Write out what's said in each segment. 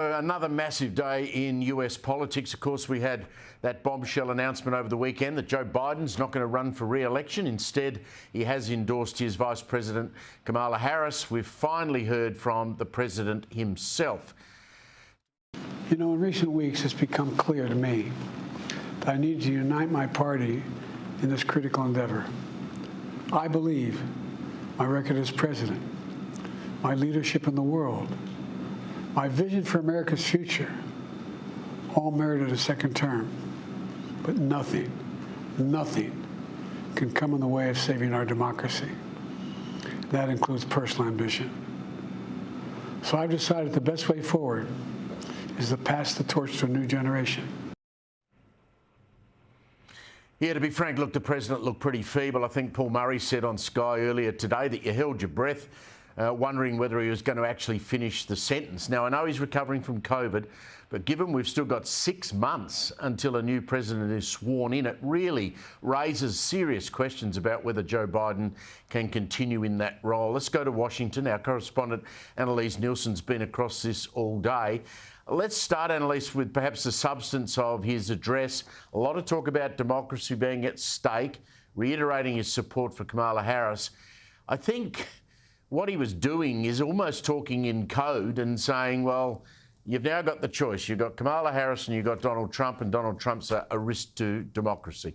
Another massive day in US politics. Of course, we had that bombshell announcement over the weekend that Joe Biden's not going to run for re-election. Instead, he has endorsed his Vice President, Kamala Harris. We've finally heard from the president himself. You know, in recent weeks, it's become clear to me that I need to unite my party in this critical endeavor. I believe my record as president, my leadership in the world, my vision for America's future all merited a second term. But nothing can come in the way of saving our democracy. That includes personal ambition. So I've decided the best way forward is to pass the torch to a new generation. Yeah, to be frank, look, the president looked pretty feeble. I think Paul Murray said on Sky earlier today that you held your breath, wondering whether he was going to actually finish the sentence. Now, I know he's recovering from COVID, but given we've still got 6 months until a new president is sworn in, it really raises serious questions about whether Joe Biden can continue in that role. Let's go to Washington. Our correspondent, Annalise Nielsen's been across this all day. Let's start, Annalise, with perhaps the substance of his address. A lot of talk about democracy being at stake, reiterating his support for Kamala Harris. I think what he was doing is almost talking in code and saying, well, you've now got the choice. You've got Kamala Harris and you've got Donald Trump, and Donald Trump's a risk to democracy.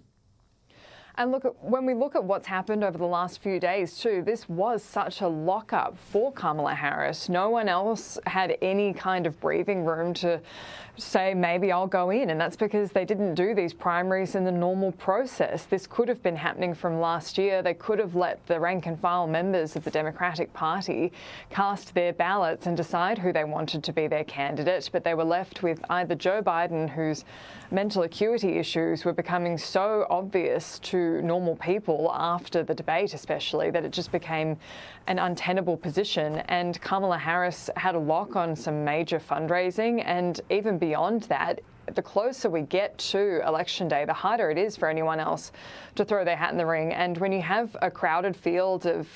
And look, when we look at what's happened over the last few days too, this was such a lockup for Kamala Harris. No one else had any kind of breathing room to say, maybe I'll go in. And that's because they didn't do these primaries in the normal process. This could have been happening from last year. They could have let the rank and file members of the Democratic Party cast their ballots and decide who they wanted to be their candidate. But they were left with either Joe Biden, whose mental acuity issues were becoming so obvious to normal people after the debate especially, that it just became an untenable position. And Kamala Harris had a lock on some major fundraising, and even beyond that, the closer we get to Election Day, the harder it is for anyone else to throw their hat in the ring. And when you have a crowded field of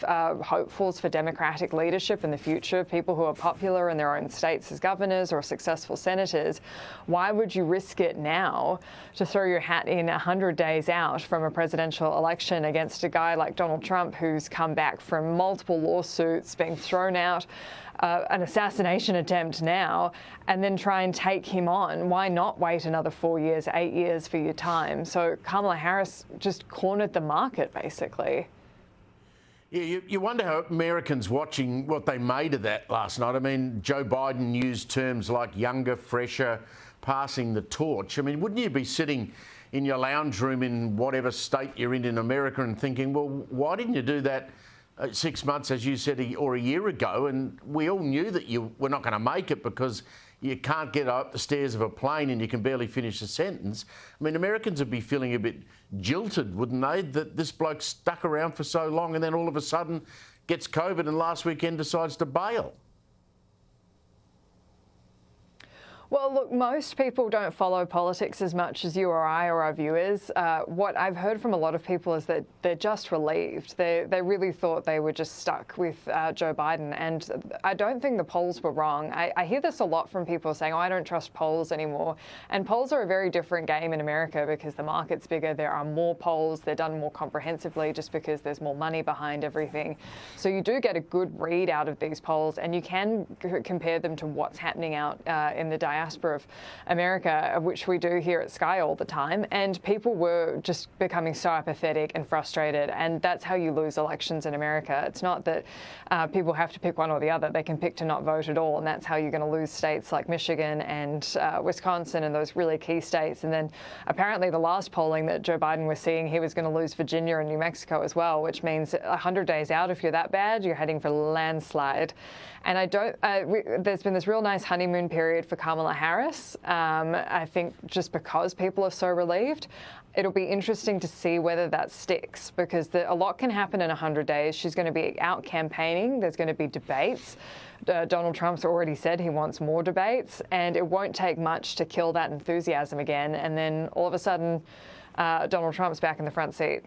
hopefuls for Democratic leadership in the future, people who are popular in their own states as governors or successful senators, why would you risk it now to throw your hat in 100 days out from a presidential election against a guy like Donald Trump, who's come back from multiple lawsuits, being thrown out, an assassination attempt now, and then try and take him on? Why not wait another 4 years, 8 years for your time? So Kamala Harris just cornered the market, basically. Yeah, you wonder how Americans watching what they made of that last night. I mean, Joe Biden used terms like younger, fresher, passing the torch. I mean, wouldn't you be sitting in your lounge room in whatever state you're in America and thinking, well, why didn't you do that 6 months, as you said, or a year ago? And we all knew that you were not going to make it because you can't get up the stairs of a plane and you can barely finish a sentence. I mean, Americans would be feeling a bit jilted, wouldn't they, that this bloke stuck around for so long and then all of a sudden gets COVID and last weekend decides to bail. Well, look, most people don't follow politics as much as you or I or our viewers. What I've heard from a lot of people is that they're just relieved. They really thought they were just stuck with Joe Biden. And I don't think the polls were wrong. I hear this a lot from people saying, oh, I don't trust polls anymore. And polls are a very different game in America because the market's bigger. There are more polls. They're done more comprehensively just because there's more money behind everything. So you do get a good read out of these polls, and you can compare them to what's happening out in the diaspora of America, which we do here at Sky all the time. And people were just becoming so apathetic and frustrated. And that's how you lose elections in America. It's not that people have to pick one or the other. They can pick to not vote at all. And that's how you're going to lose states like Michigan and Wisconsin and those really key states. And then apparently the last polling that Joe Biden was seeing, he was going to lose Virginia and New Mexico as well, which means 100 days out, if you're that bad, you're heading for landslide. And there's been this real nice honeymoon period for Kamala Harris. I think just because people are so relieved. It'll be interesting to see whether that sticks, because a lot can happen in 100 days. She's going to be out campaigning. There's going to be debates. Donald Trump's already said he wants more debates, and it won't take much to kill that enthusiasm again. And then all of a sudden, Donald Trump's back in the front seat.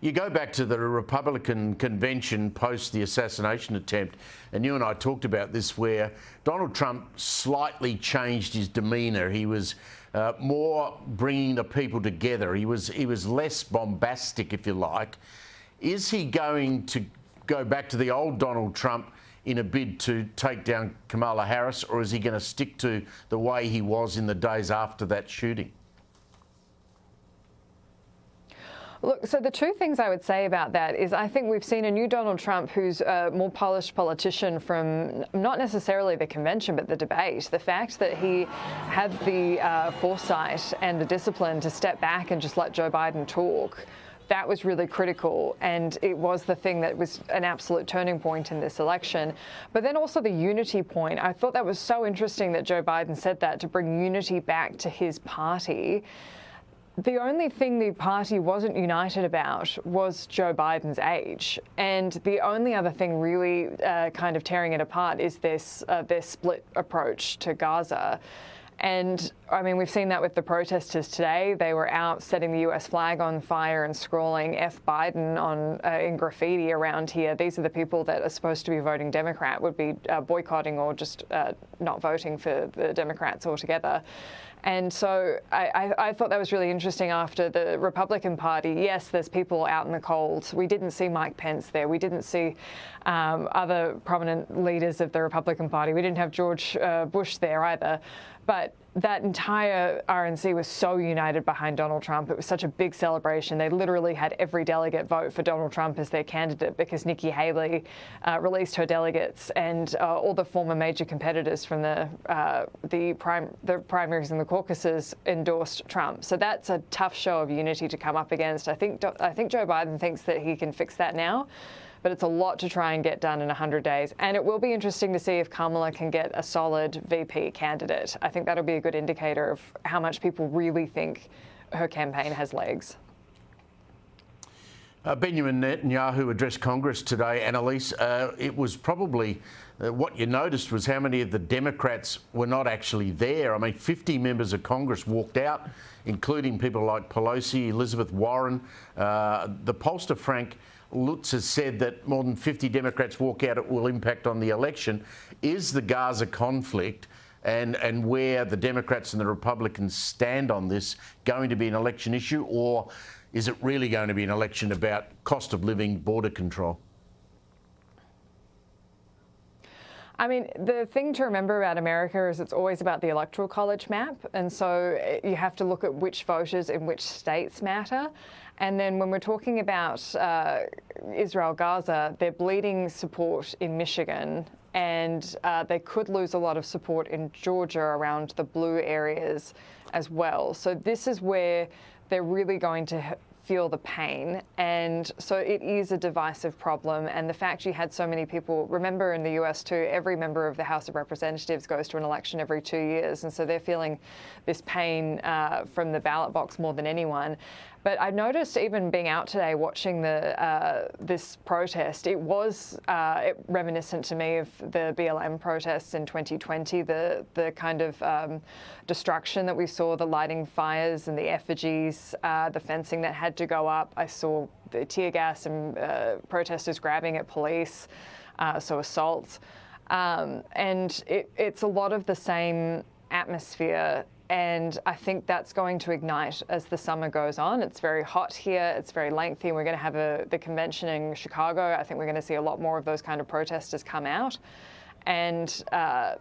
You go back to the Republican convention post the assassination attempt, and you and I talked about this, where Donald Trump slightly changed his demeanour. He was more bringing the people together. He was less bombastic, if you like. Is he going to go back to the old Donald Trump in a bid to take down Kamala Harris, or is he going to stick to the way he was in the days after that shooting? Look, so the two things I would say about that is I think we've seen a new Donald Trump who's a more polished politician from not necessarily the convention, but the debate. The fact that he had the foresight and the discipline to step back and just let Joe Biden talk, that was really critical, and it was the thing that was an absolute turning point in this election. But then also the unity point. I thought that was so interesting that Joe Biden said that, to bring unity back to his party. The only thing the party wasn't united about was Joe Biden's age. And the only other thing really kind of tearing it apart is their split approach to Gaza. And, I mean, we've seen that with the protesters today. They were out setting the US flag on fire and scrawling F Biden on in graffiti around here. These are the people that are supposed to be voting Democrat, would be boycotting or just not voting for the Democrats altogether. And so I thought that was really interesting after the Republican Party. Yes, there's people out in the cold. We didn't see Mike Pence there. We didn't see other prominent leaders of the Republican Party. We didn't have George Bush there either. But that entire RNC was so united behind Donald Trump. It was such a big celebration. They literally had every delegate vote for Donald Trump as their candidate because Nikki Haley released her delegates, and all the former major competitors from the primaries and the caucuses endorsed Trump. So that's a tough show of unity to come up against. I think Joe Biden thinks that he can fix that now, but it's a lot to try and get done in 100 days. And it will be interesting to see if Kamala can get a solid VP candidate. I think that'll be a good indicator of how much people really think her campaign has legs. Benjamin Netanyahu addressed Congress today, Annalise. It was probably what you noticed was how many of the Democrats were not actually there. I mean, 50 members of Congress walked out, including people like Pelosi, Elizabeth Warren. The pollster, Frank Lutz, has said that more than 50 Democrats walk out, it will impact on the election. Is the Gaza conflict and where the Democrats and the Republicans stand on this going to be an election issue, or is it really going to be an election about cost of living, border control? I mean, the thing to remember about America is it's always about the electoral college map. And so you have to look at which voters in which states matter. And then when we're talking about Israel-Gaza, they're bleeding support in Michigan, and they could lose a lot of support in Georgia around the blue areas as well. So this is where they're really going to feel the pain, and so it is a divisive problem. And the fact you had so many people, remember in the US too, every member of the House of Representatives goes to an election every 2 years, and so they're feeling this pain from the ballot box more than anyone. But I noticed, even being out today watching this protest, it was reminiscent to me of the BLM protests in 2020, the kind of destruction that we saw, the lighting fires and the effigies, the fencing that had to go up. I saw the tear gas and protesters grabbing at police, so assaults. And it's a lot of the same atmosphere. And I think that's going to ignite as the summer goes on. It's very hot here. It's very lengthy. We're going to have the convention in Chicago. I think we're going to see a lot more of those kind of protesters come out. And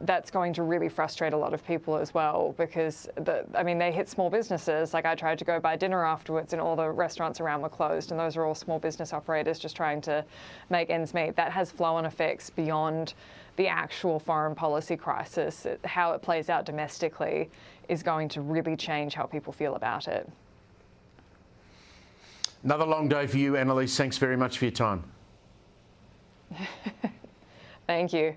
that's going to really frustrate a lot of people as well, because, they hit small businesses. Like, I tried to go buy dinner afterwards and all the restaurants around were closed, and those are all small business operators just trying to make ends meet. That has flow-on effects beyond the actual foreign policy crisis. How it plays out domestically is going to really change how people feel about it. Another long day for you, Annalise. Thanks very much for your time. Thank you.